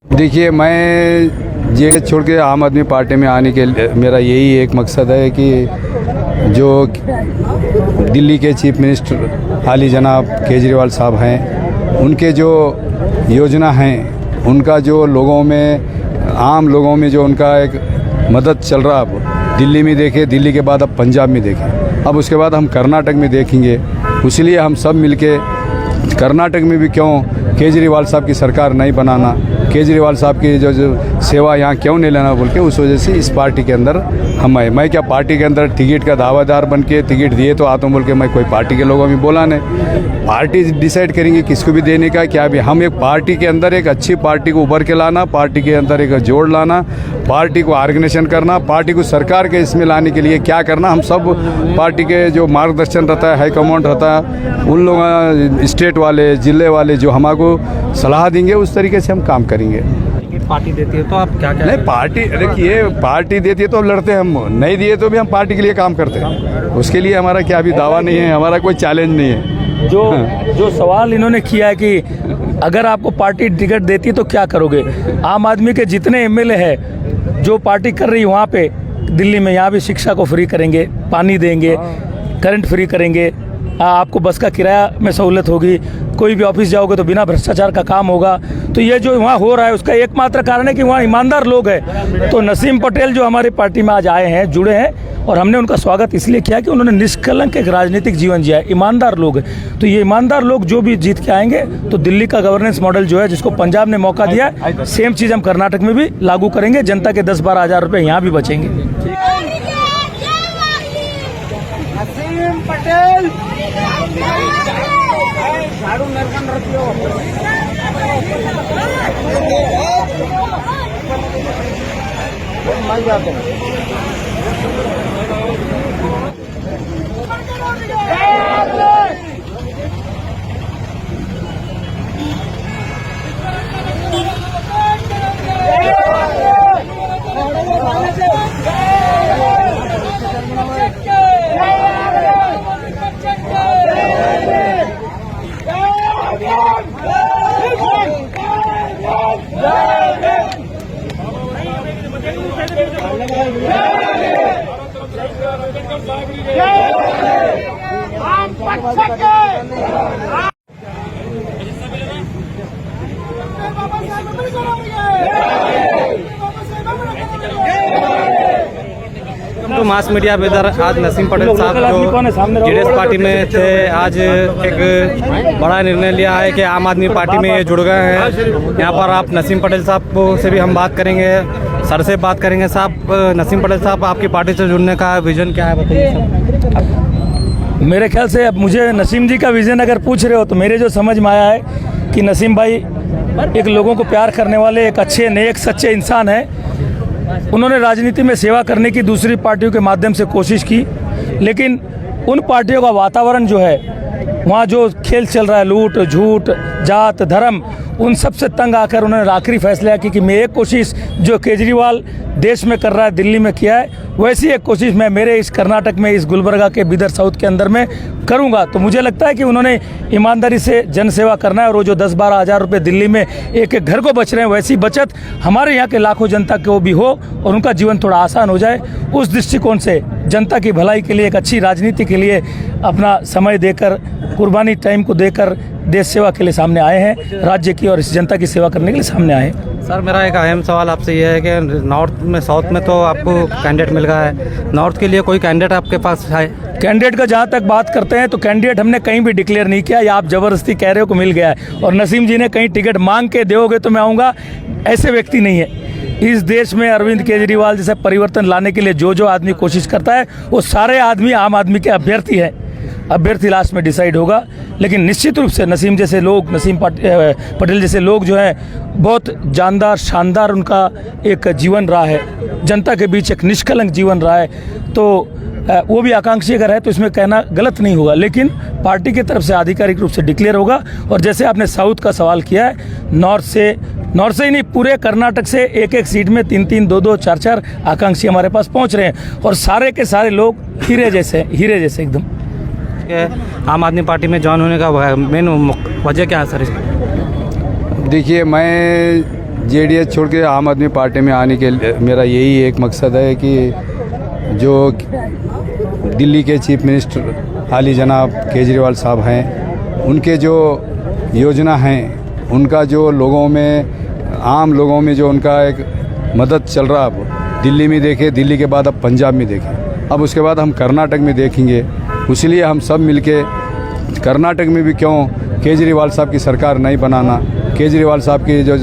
देखिए, मैं ये छोड़ के आम आदमी पार्टी में आने के मेरा यही एक मकसद है कि जो दिल्ली के चीफ मिनिस्टर हाली जनाब केजरीवाल साहब हैं, उनके जो योजना हैं, उनका जो लोगों में, आम लोगों में जो उनका एक मदद चल रहा, अब दिल्ली में देखें, दिल्ली के बाद अब पंजाब में देखें, अब उसके बाद हम कर्नाटक में देखेंगे। इसलिए हम सब मिलके कर्नाटक में भी क्यों केजरीवाल साहब की सरकार नहीं बनाना, केजरीवाल साहब की जो सेवा यहाँ क्यों नहीं लेना बोल के उस वजह से इस पार्टी के अंदर हम आए। मैं क्या पार्टी के अंदर टिकट का दावेदार बन के टिकट दिए तो आता हूँ बोल के मैं कोई पार्टी के लोगों में बोला नहीं। पार्टी डिसाइड करेंगे किसको भी देने का क्या भी। हम एक पार्टी के अंदर एक अच्छी पार्टी को उभर के लाना, पार्टी के अंदर एक जोड़ लाना, पार्टी को ऑर्गेनाइजेशन करना, पार्टी को सरकार के इसमें लाने के लिए क्या करना, हम सब पार्टी के जो मार्गदर्शन रहता है, हाई कमांड रहता है, उन लोग स्टेट वाले, जिले वाले जो हमको सलाह देंगे उस तरीके से हम काम करेंगे। पार्टी देती है तो आप क्या नहीं, पार्टी देखिए, पार्टी देती है तो अब लड़ते हैं, हम नहीं दिए तो भी हम पार्टी के लिए काम करते हैं। उसके लिए हमारा क्या अभी दावा नहीं है, हमारा कोई चैलेंज नहीं है। जो सवाल इन्होंने किया है कि अगर आपको पार्टी टिकट देती है तो क्या करोगे। आम आदमी के जितने एमएलए हैं जो पार्टी कर रही है वहाँ पे दिल्ली में, यहाँ भी शिक्षा को फ्री करेंगे, पानी देंगे, करंट फ्री करेंगे, आपको बस का किराया में सहूलत होगी, कोई भी ऑफिस जाओगे तो बिना भ्रष्टाचार का काम होगा। तो ये जो वहाँ हो रहा है उसका एकमात्र कारण है कि वहाँ ईमानदार लोग हैं। तो नसीम पटेल जो हमारी पार्टी में आज आए हैं, जुड़े हैं, और हमने उनका स्वागत इसलिए किया कि उन्होंने निष्कलंक एक राजनीतिक जीवन जिया है, ईमानदार लोग हैं। तो ये ईमानदार लोग जो भी जीत के आएंगे तो दिल्ली का गवर्नेंस मॉडल जो है, जिसको पंजाब ने मौका दिया, सेम चीज़ हम कर्नाटक में भी लागू करेंगे। जनता के 10-12 हज़ार रुपये यहाँ भी बचेंगे। नसीम पटेल झाड़ू नरकन रखियो। मर जाते हैं। तो मास मीडिया बेदर आज नसीम पटेल साहब जो जेडीएस पार्टी में थे, आज एक बड़ा निर्णय लिया है कि आम आदमी पार्टी में जुड़ गए हैं। यहाँ पर आप नसीम पटेल साहब से भी हम बात करेंगे, सर से बात करेंगे। साहब, नसीम पटेल साहब, आपकी पार्टी से जुड़ने का विजन क्या है, बताइए सर। मेरे ख्याल से अब मुझे नसीम जी का विजन अगर पूछ रहे हो तो मेरे जो समझ में आया है कि नसीम भाई एक लोगों को प्यार करने वाले, एक अच्छे, नेक, सच्चे इंसान हैं। उन्होंने राजनीति में सेवा करने की दूसरी पार्टियों के माध्यम से कोशिश की, लेकिन उन पार्टियों का वातावरण जो है, वहाँ जो खेल चल रहा है, लूट झूठ, जात धर्म, उन सब से तंग आकर उन्होंने आखिरी फैसला किया कि मैं एक कोशिश जो केजरीवाल देश में कर रहा है, दिल्ली में किया है, वैसी एक कोशिश मैं मेरे इस कर्नाटक में, इस गुलबर्गा के बिदर साउथ के अंदर में करूंगा। तो मुझे लगता है कि उन्होंने ईमानदारी से जन सेवा करना है, और वो जो 10-12 हज़ार रुपये दिल्ली में एक एक घर को बच रहे हैं, वैसी बचत हमारे यहाँ के लाखों जनता को भी हो और उनका जीवन थोड़ा आसान हो जाए। उस दृष्टिकोण से जनता की भलाई के लिए, एक अच्छी राजनीति के लिए अपना समय देकर, कुर्बानी टाइम को देकर देश सेवा के लिए सामने आए हैं, राज्य की और इस जनता की सेवा करने के लिए सामने आए हैं। सर, मेरा एक अहम सवाल आपसे यह है कि नॉर्थ में, साउथ में तो आपको कैंडिडेट मिल गया है, नॉर्थ के लिए कोई कैंडिडेट आपके पास है? कैंडिडेट का जहाँ तक बात करते हैं तो कैंडिडेट हमने कहीं भी डिक्लेयर नहीं किया, या आप जबरदस्ती कह रहे हो को मिल गया है। और नसीम जी ने कहीं टिकट मांग के दोगे तो मैं आऊँगा, ऐसे व्यक्ति नहीं है। इस देश में अरविंद केजरीवाल जैसे परिवर्तन लाने के लिए जो आदमी कोशिश करता है, वो सारे आदमी आम आदमी के अभ्यर्थी हैं। अभ्यर्थी लास्ट में डिसाइड होगा, लेकिन निश्चित रूप से नसीम जैसे लोग, नसीम पटेल जैसे लोग जो हैं, बहुत जानदार, शानदार उनका एक जीवन रहा है, जनता के बीच एक निष्कलंक जीवन रहा है। तो वो भी आकांक्षी अगर है तो इसमें कहना गलत नहीं होगा, लेकिन पार्टी की तरफ से आधिकारिक रूप से डिक्लेयर होगा। और जैसे आपने साउथ का सवाल किया है, नॉर्थ से ही नहीं, पूरे कर्नाटक से एक एक सीट में 3-3, 2-2, 4-4 आकांक्षी हमारे पास पहुंच रहे हैं, और सारे के सारे लोग हीरे जैसे एकदम। आम आदमी पार्टी में ज्वाइन होने का मेन वजह क्या है सर? देखिए, मैं जेडीएस छोड़ के आम आदमी पार्टी में आने के लिए मेरा यही एक मकसद है कि जो दिल्ली के चीफ मिनिस्टर हाली जनाब केजरीवाल साहब हैं, उनके जो योजना हैं, उनका जो लोगों में, आम लोगों में जो उनका एक मदद चल रहा, अब दिल्ली में देखें, दिल्ली के बाद अब पंजाब में देखें, अब उसके बाद हम कर्नाटक में देखेंगे। इसलिए हम सब मिलके कर्नाटक में भी क्यों केजरीवाल साहब की सरकार नहीं बनाना, केजरीवाल साहब की जो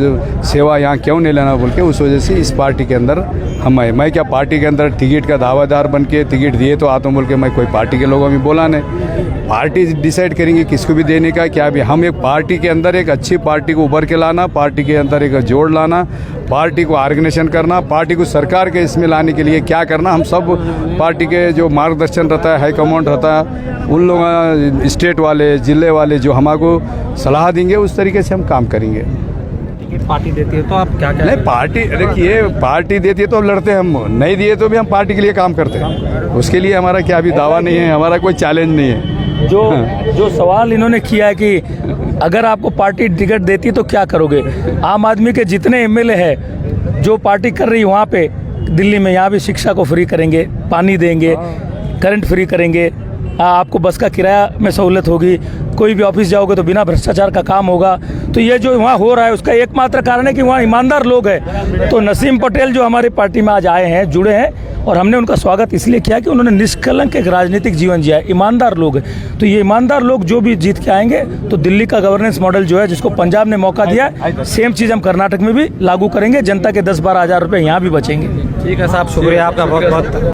सेवा यहाँ क्यों नहीं लेना बोल के उस वजह से इस पार्टी के अंदर हम आए। मैं क्या पार्टी के अंदर टिकट का दावेदार बन के टिकट दिए तो आता हूँ बोल के मैं कोई पार्टी के लोगों में बोला नहीं। पार्टी डिसाइड करेंगे किसको भी देने का क्या भी। हम एक पार्टी के अंदर एक अच्छी पार्टी को उभर के लाना, पार्टी के अंदर एक जोड़ लाना, पार्टी को ऑर्गेनाइजेशन करना, पार्टी को सरकार के इसमें लाने के लिए क्या करना, हम सब पार्टी के जो मार्गदर्शन रहता है, हाई कमांड रहता है, उन लोग स्टेट वाले, जिले वाले जो हमको सलाह देंगे उस तरीके से हम काम करेंगे। पार्टी देती है तो आप क्या क्या नहीं, पार्टी देखिए, पार्टी देती है तो लड़ते हैं हम, नहीं दिए तो भी हम पार्टी के लिए काम करते हैं। उसके लिए हमारा क्या अभी दावा नहीं है, हमारा कोई चैलेंज नहीं है। जो सवाल इन्होंने किया है कि अगर आपको पार्टी टिकट देती तो क्या करोगे। आम आदमी के जितने एमएलए हैं जो पार्टी कर रही है वहाँ पे दिल्ली में, यहाँ भी शिक्षा को फ्री करेंगे, पानी देंगे, करंट फ्री करेंगे, आपको बस का किराया में सहूलत होगी, कोई भी ऑफिस जाओगे तो बिना भ्रष्टाचार का काम होगा। तो ये जो वहाँ हो रहा है उसका एकमात्र कारण है कि वहाँ ईमानदार लोग हैं। तो नसीम पटेल जो हमारी पार्टी में आज आए हैं, जुड़े हैं, और हमने उनका स्वागत इसलिए किया कि उन्होंने निष्कलंक एक राजनीतिक जीवन जिया है, ईमानदार लोग हैं। तो ये ईमानदार लोग जो भी जीत के आएंगे तो दिल्ली का गवर्नेंस मॉडल जो है, जिसको पंजाब ने मौका दिया है, सेम चीज़ हम कर्नाटक में भी लागू करेंगे। जनता के 10-12 हज़ार रुपये यहाँ भी बचेंगे। ठीक है साहब, शुक्रिया आपका बहुत बहुत।